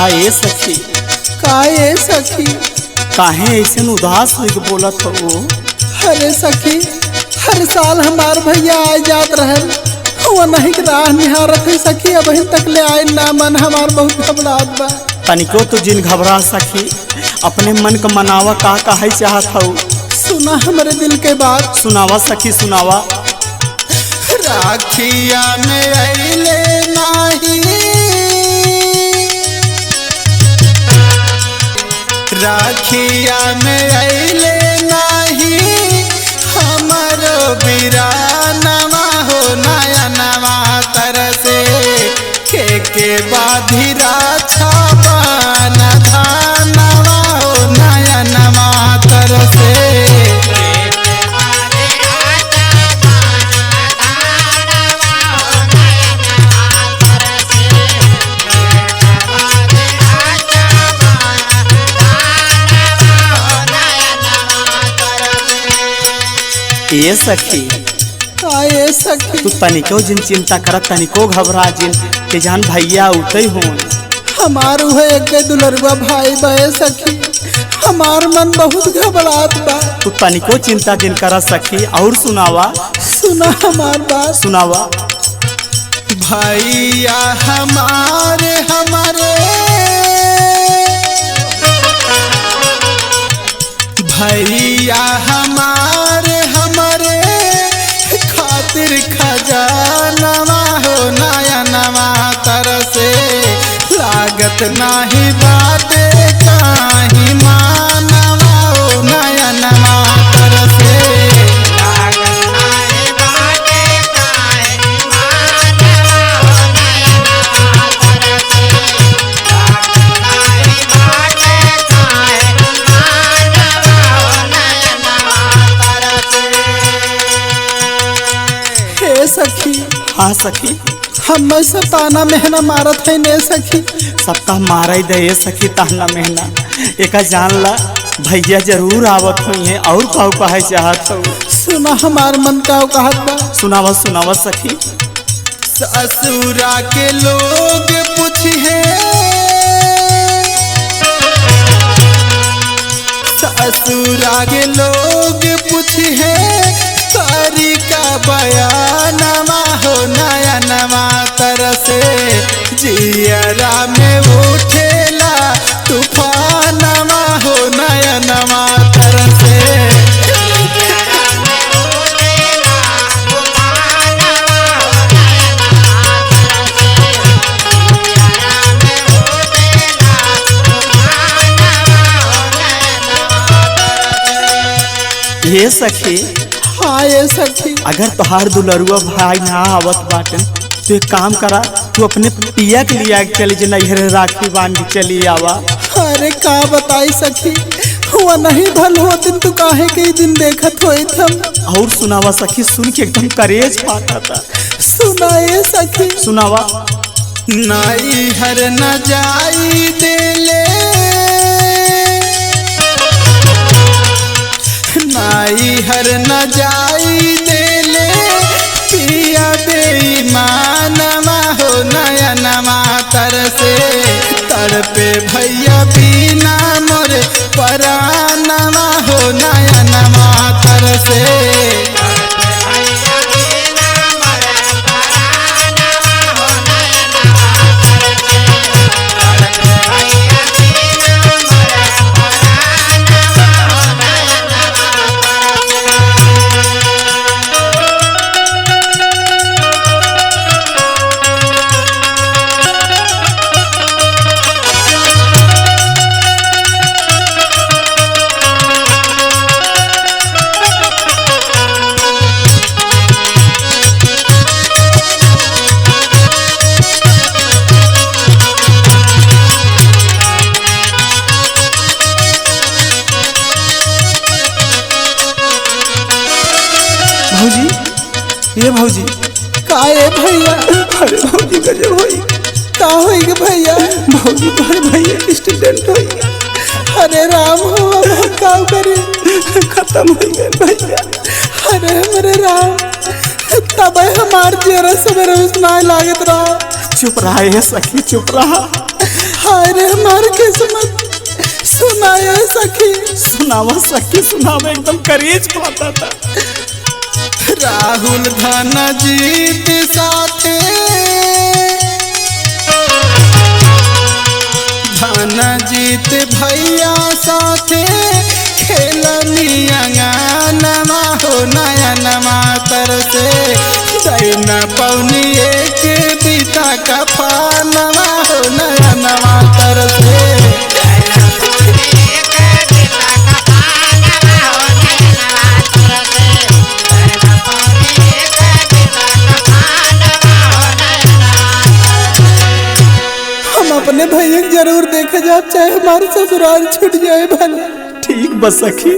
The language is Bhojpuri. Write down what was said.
का ए सखी? का ए सखी? काहे ऐसे उदास हुई बोलत हो? अरे सखी, हर साल हमार भैया आ जात रहल, वो नहीं राह निहारत है सखी, अब तक ले आए ना। मन हमार बहुत घबरात बा। तनिको तो जिन घबरा सखी, अपने मन का मनावा का कहे चाहत हो? सुना हमारे दिल के बात। सुनावा सखी सुनावा। राखिया में अइले नाही, राखिया में अइले नाही, हमारो बिरानवा हो नया नवा तरसे, के बाधिरा छापान धानवा हो नया नवा तरसे। ये सखी, आए सखी, तू तनिको जिन चिंता करत तनिको घबरा जिन के जान भैया उतई हो। हमार है एक दुलरुआ भाई बे सखी, हमार मन बहुत घबरात बा। तू तनिको चिंता जिन कर सखी। और सुनावा। सुना हमार बात। सुनावा। भैया हमारे भैया हमारे खातिर खजानवा हो नया नवा तरसे, लागत नाही बाटे काही मानवा हो नया नवा तरसे। सखी, हाँ सखी, हम से ताना मेहना मारत है ने सखी। सबका मारा ही दे सखी ताना मेहना। एक जान ला भैया जरूर आवत हुई है। और काऊ कहे चाहत हो? सुना हमार मन का कहत बा। सुनावा सुनावा सखी। ससुरा के लोग पूछे, ससुरा के लोग पूछे, तारी का बयानवा हो नया नवा तरसे, जियरा में उठेला तूफानवा हो नया नवा तरसे। ये सखी, हाँ ये सखी, अगर तोहार दुलरुआ भाई ना आवत बाटे तो एक काम करा, तू अपने पिया के लिए चली जे नैहर राखी बांध चली आवा। अरे का बताई सखी, हुआ नहीं भल हो दिन, तू काहे के दिन देखत होई थम। और सुनावा सखी, सुन के एकदम करेज फाटा था। सुनाए सखी। सुनावा। नाई हर न जाई देले, नाई हर न जाई देले, पिया बेईमानवा हो नया नवा तरसे, तड़पे भैया बिना मोरे परानवा हो नया नवा तरसे। भौजी, ये भौजी का ए भैया? अरे भौजी गजब होई। का होई गे भैया? भौजी तुम्हारे भैया एक्सीडेंट होई। अरे राम हो, अब का करे? खत्म हो गए भैया। अरे हमारे राम, तब हमार जेरा सवेरे उसना लागत रहा। चुप रहा है सखी, चुप रहा। हाय रे हमार किस्मत। सुनाए सखी। सुनावा सखी सुनावा, एकदम करेज पाता था। राहुल धन जीत साथे धन जीत भैया साथे खेलनी अंगनमा हो नयनमा तरसे दैना पौनी एक बीता का फानमा हो नयनमा तरसे। अपने भैया जरूर देखे जाए, चाहे हमारे ससुराल छूट जाए भले। ठीक बस सखी।